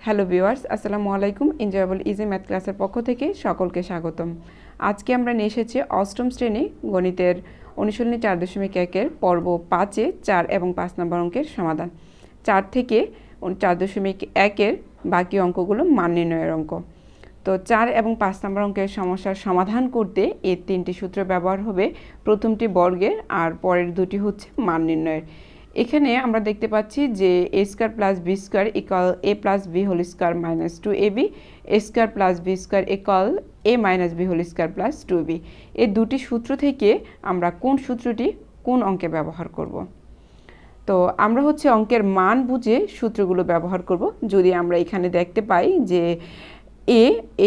Hello viewers, আসসালামু আলাইকুম। Enjoyable easy math ক্লাসের পক্ষ থেকে সকলকে স্বাগতম। আজকে আমরা নিয়ে এসেছি অষ্টম শ্রেণী গণিতের অনুশীলনী 4.1-এর পর্ব 5-এ 4 এবং 5 নম্বর অঙ্কের সমাধান। 4 থেকে 4.1-এর বাকি অঙ্কগুলো মান নির্ণয়ের অঙ্ক। তো 4 এবং 5 নম্বর অঙ্কের সমস্যার সমাধান করতে এই তিনটি সূত্র ব্যবহার হবে। প্রথমটি বর্গের আর পরের দুটি হচ্ছে মান নির্ণয়ের। এখানে আমরা দেখতে পাচ্ছি যে a square plus b square equal a plus b whole square minus 2ab, a square plus b square equal a minus b whole square plus 2b। এই দুটি সূত্র থেকে আমরা কোন সূত্রটি কোন অঙ্কে ব্যবহার করব? তো আমরা হচ্ছে অঙ্কের মান বুঝে সূত্রগুলো ব্যবহার করব। যদি আমরা এখানে দেখতে পাই যে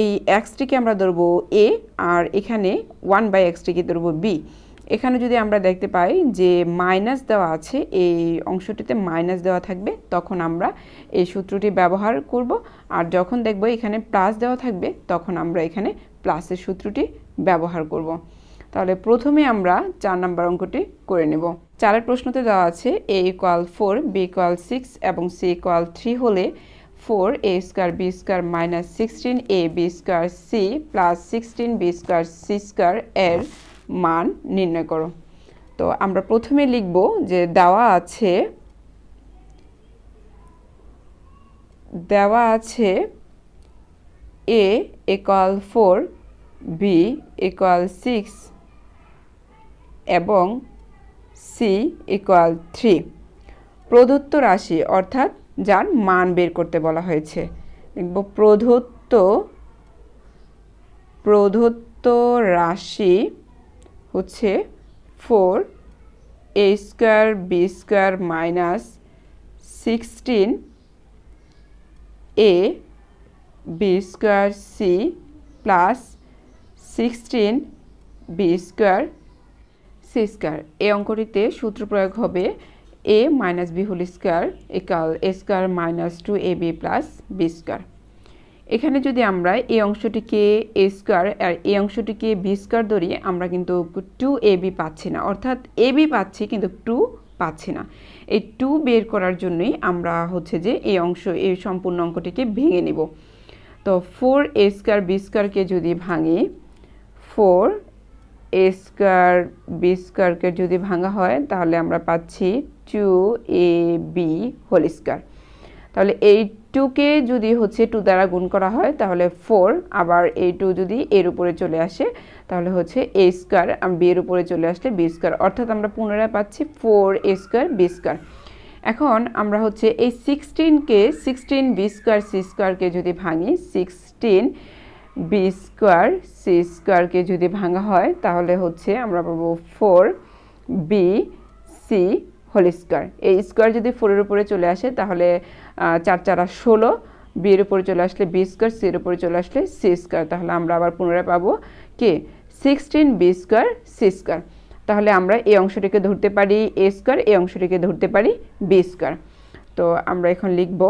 এই এক্সটিকে আমরা ধরবো a আর এখানে 1/x-টিকে ধরবো b। এখানে যদি আমরা দেখতে পাই যে মাইনাস দেওয়া আছে, এই অংশটিতে মাইনাস দেওয়া থাকবে, তখন আমরা এই সূত্রটি ব্যবহার করব। আর যখন দেখব এখানে প্লাস দেওয়া থাকবে, তখন আমরা এখানে প্লাসের সূত্রটি ব্যবহার করব। তাহলে প্রথমে আমরা 4 নম্বর অঙ্কটি করে নেব। 4-এর প্রশ্নতে দেওয়া আছে a ইকুয়াল 4, b ইকুয়াল 6 এবং c ইকুয়াল 3 হলে 4a square b square minus 16ab square c plus 16b square c square এর মান নির্ণয় করো। তো আমরা প্রথমে লিখব যে দেওয়া আছে a ইকুয়াল 4, b ইকুয়াল 6 এবং c ইকুয়াল 3। প্রদত্ত রাশি অর্থাৎ যার মান বের করতে বলা হয়েছে। লিখব প্রদত্ত রাশি হচ্ছে 4a square b square minus 16a b square c plus 16b square c square. এই অঙ্কটিতে সূত্র প্রয়োগ হবে a minus b whole square equal a square minus 2ab plus b square. এখানে যদি আমরা এই অংশটিকে a স্কয়ার আর এই অংশটিকে b স্কয়ার ধরি, আমরা কিন্তু 2ab পাচ্ছি না, অর্থাৎ ab পাচ্ছি কিন্তু 2 পাচ্ছি না। এই 2 বের করার জন্যই আমরা হচ্ছে যে এই সম্পূর্ণ অঙ্কটিকে ভেঙে নিব। তো 4a স্কয়ার b স্কয়ারকে যদি ভাঙি, 4a স্কয়ার b স্কয়ারকে যদি ভাঙা হয় তাহলে আমরা পাচ্ছি 2ab হোল স্কয়ার। তাহলে এই 2কে যদি হচ্ছে 2 দ্বারা গুণ করা হয় তাহলে 4, আবার এই 2 যদি এর উপরে চলে আসে তাহলে হচ্ছে a স্কয়ার, আর b এর উপরে চলে আসলে b স্কয়ার, অর্থাৎ আমরা পুনরায় পাচ্ছি 4a স্কয়ার b স্কয়ার। এখন আমরা হচ্ছে এই 16b স্কয়ার c স্কয়ারকে যদি ভাঙি, 16b স্কয়ার c স্কয়ারকে যদি ভাঙা হয় তাহলে হচ্ছে আমরা পাবো 4bc হোল স্কয়ার। এই স্কয়ার যদি 4 এর উপরে চলে আসে তাহলে 4 4 16, b এর উপরে চলে আসলে b স্কয়ার, c এর উপরে চলে আসলে c স্কয়ার। তাহলে আমরা আবার পুনরায় পাবো কি 16b স্কয়ার c স্কয়ার। তাহলে আমরা এই অংশটিকে ধরতে পারি a স্কয়ার, এই অংশটিকে ধরতে পারি b স্কয়ার। তো আমরা এখন লিখব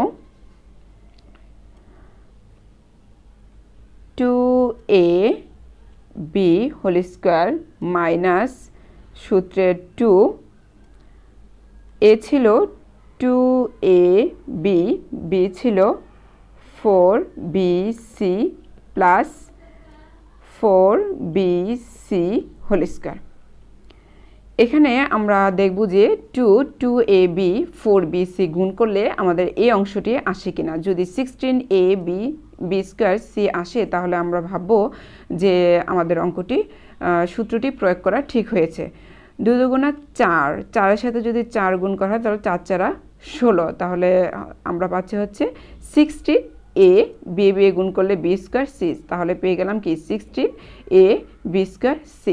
2ab হোল স্কয়ার মাইনাস সূত্রের 2, a ছিল 2ab, b ছিল 4bc plus 4bc whole square. এখানে আমরা দেখব যে 2ab 4bc গুণ করলে আমাদের এই অংশটি আসে কিনা। যদি 16ab b স্কয়ার c আসে তাহলে আমরা ভাববো যে আমাদের অঙ্কটি সূত্রটি প্রয়োগ করা ঠিক হয়েছে। 2 দুগুণা 4, 4-এর সাথে যদি 4 গুণ করা হয় তাহলে 4 4 16, তাহলে আমরা পাচ্ছি হচ্ছে 16a b গুণ করলে b স্কয়ার c, তাহলে পেয়ে গেলাম কি 16a b স্কয়ার c।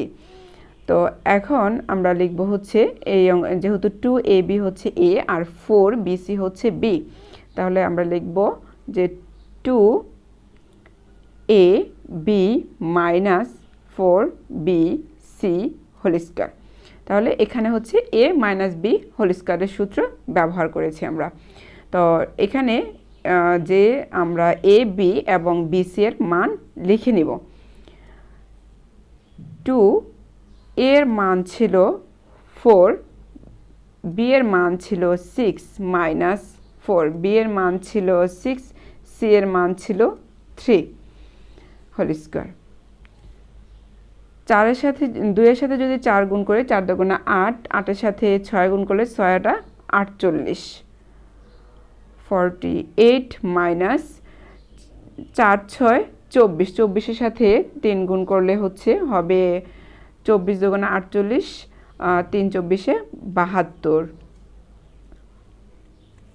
তো এখন আমরা লিখব হচ্ছে এই যেহেতু 2ab হচ্ছে a আর 4bc হচ্ছে b, তাহলে আমরা লিখব যে 2ab minus 4bc whole square. তাহলে এখানে হচ্ছে a মাইনাস b হোল স্কয়ারের সূত্র ব্যবহার করেছি আমরা। তো এখানে যে আমরা a b এবং bc এর মান লিখে নিব। 2 এর মান ছিল 4, b এর মান ছিল 6 মাইনাস 4, b এর মান ছিল 6, c সি এর মান ছিল 3 হোল স্কোয়ার। 4-এর সাথে 2-এর সাথে যদি 4 গুণ করে 4 দুগুণে 8, 8-এর সাথে 6 গুণ করলে 6-টা 48, 48 মাইনাস 4 6 24, 24-এর সাথে 3 গুণ করলে হবে 24 দুগুণে 48, 3 24-এ 72,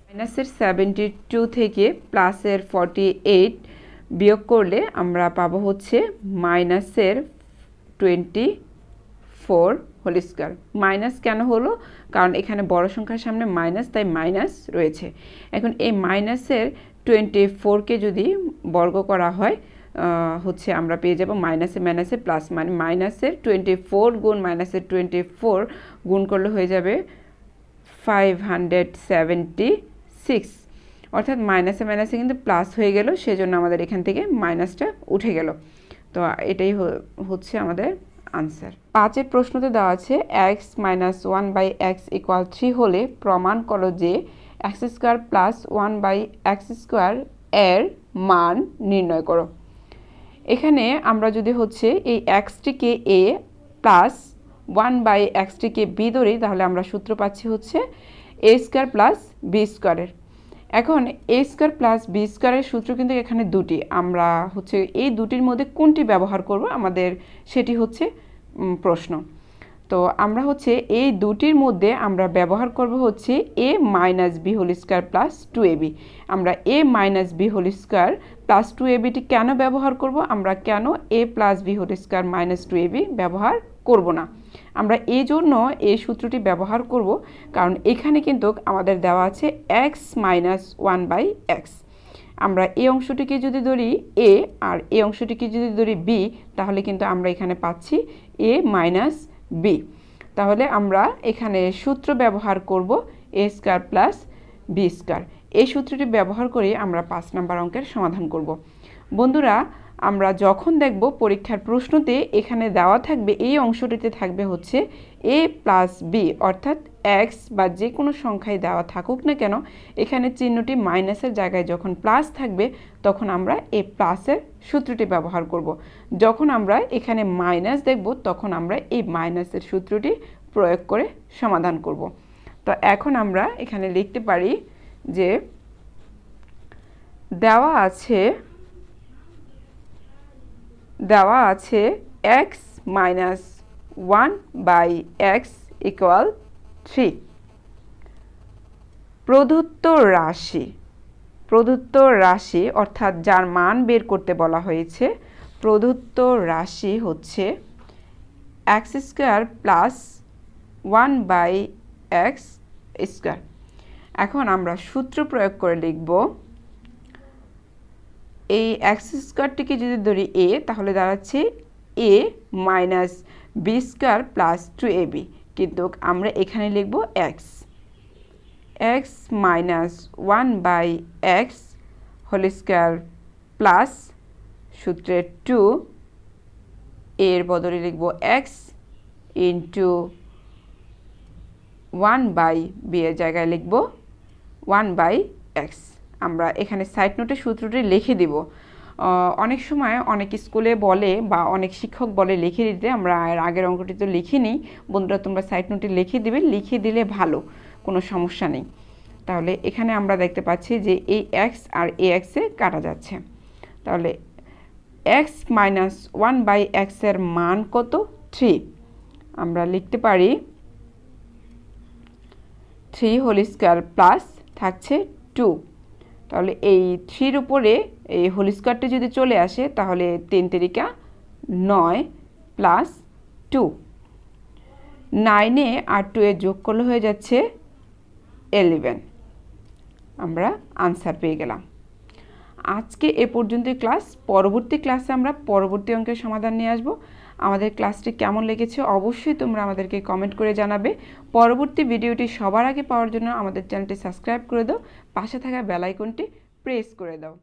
মাইনাসের 72 থেকে প্লাসের 48 বিয়োগ করলে আমরা পাবো মাইনাসের 24 হোল স্কোয়ার। মাইনাস কেন হলো? কারণ এখানে বড় সংখ্যার সামনে মাইনাস, তাই মাইনাস রয়েছে। এখন এই মাইনাসের 24কে যদি বর্গ করা হয় আমরা পেয়ে যাব মাইনাসে মাইনাসে প্লাস, মানে মাইনাসের 24 গুণ মাইনাসের 24 গুণ করলে হয়ে যাবে 576, অর্থাৎ মাইনাসে মাইনাসে কিন্তু প্লাস হয়ে গেল, সেজন্য আমাদের এখান থেকে মাইনাসটা উঠে গেল। তো এটাই আমাদের আনসার। 5-এর প্রশ্নতে দেওয়া আছে x মাইনাস 1/x ইকুয়াল 3 হলে প্রমাণ করো যে x square plus 1/x square এর মান নির্ণয় করো। এখানে আমরা যদি এই xটিকে a প্লাস 1/xটিকে b ধরি, তাহলে আমরা সূত্র পাচ্ছি a স্কোয়ার প্লাস b স্কোয়ারের। এখন a স্কোয়ার প্লাস b স্কোয়ারের সূত্র কিন্তু এখানে দুটি, আমরা এই দুটির মধ্যে কোনটি ব্যবহার করব আমাদের সেটি প্রশ্ন। তো আমরা এই দুটির মধ্যে আমরা ব্যবহার করব a minus b whole square plus 2ab। আমরা a minus b whole square plus 2abটি কেন ব্যবহার করব? আমরা কেন a plus b whole square minus 2ab ব্যবহার করব না? আমরা এই জন্য এই সূত্রটি ব্যবহার করব কারণ এখানে কিন্তু আমাদের দেওয়া আছে x মাইনাস 1/x। আমরা এই অংশটিকে যদি ধরি a আর এই অংশটিকে যদি ধরি b, তাহলে কিন্তু আমরা এখানে পাচ্ছি a মাইনাস b। তাহলে আমরা এখানে সূত্র ব্যবহার করব a square plus b square. এই সূত্রটি ব্যবহার করে আমরা 5 নম্বর অঙ্কের সমাধান করব। বন্ধুরা, আমরা যখন দেখব পরীক্ষার প্রশ্নতে এখানে দেওয়া থাকবে, এই অংশটিতে থাকবে a প্লাস b, অর্থাৎ x বা যে কোনো সংখ্যায় দেওয়া থাকুক না কেন, এখানে চিহ্নটি মাইনাসের জায়গায় যখন প্লাস থাকবে তখন আমরা এই প্লাসের সূত্রটি ব্যবহার করব। যখন আমরা এখানে মাইনাস দেখব তখন আমরা এই মাইনাসের সূত্রটি প্রয়োগ করে সমাধান করব। তো এখন আমরা এখানে লিখতে পারি যে দেওয়া আছে x মাইনাস 1/x ইকুয়াল 3। প্রদত্ত রাশি অর্থাৎ যার মান বের করতে বলা হয়েছে, প্রদত্ত রাশি x square plus 1/x square. এখন আমরা সূত্র প্রয়োগ করে লিখব, এই x স্কোয়ারটিকে যদি ধরি a, তাহলে দাঁড়াচ্ছে a minus b square plus 2ab, কিন্তু আমরা এখানে লিখব x minus 1/x whole square plus সূত্রের 2 এর বদলে লিখব x ইন্টু 1/b এর জায়গায় লিখব 1/x। আমরা এখানে সাইড নোটে সূত্রটি লিখে দিব। অনেক সময় অনেক স্কুলে বলে বা অনেক শিক্ষক বলে লিখে দিতে, আমরা আগের অঙ্কটি তো লিখিনি। বন্ধুরা, তোমরা সাইড নোটে লিখে দিবে, লিখে দিলে ভালো, কোনো সমস্যা নেই। তাহলে এখানে আমরা দেখতে পাচ্ছি যে এই x আর এই x এ কাটা যাচ্ছে। তাহলে x মাইনাস 1/x এর মান কত? 3। আমরা লিখতে পারি 3 হোল স্কোয়ার প্লাস থাকছে 2। তাহলে এই 3-র উপরে এই হোল স্কোয়ারটি যদি চলে আসে তাহলে 3 3 9 প্লাস 2, 9-এ আর 2 এ যোগ করলে হয়ে যাচ্ছে 11। আমরা আনসার পেয়ে গেলাম। আজকে এ পর্যন্তই ক্লাস। পরবর্তী ক্লাসে আমরা পরবর্তী অঙ্কের সমাধান নিয়ে আসব। আমাদের ক্লাসটি কেমন লেগেছে অবশ্যই তোমরা আমাদেরকে কমেন্ট করে জানাবে। পরবর্তী ভিডিওটি সবার আগে পাওয়ার জন্য আমাদের চ্যানেলটি সাবস্ক্রাইব করে দাও, পাশে থাকা বেল আইকনটি প্রেস করে দাও।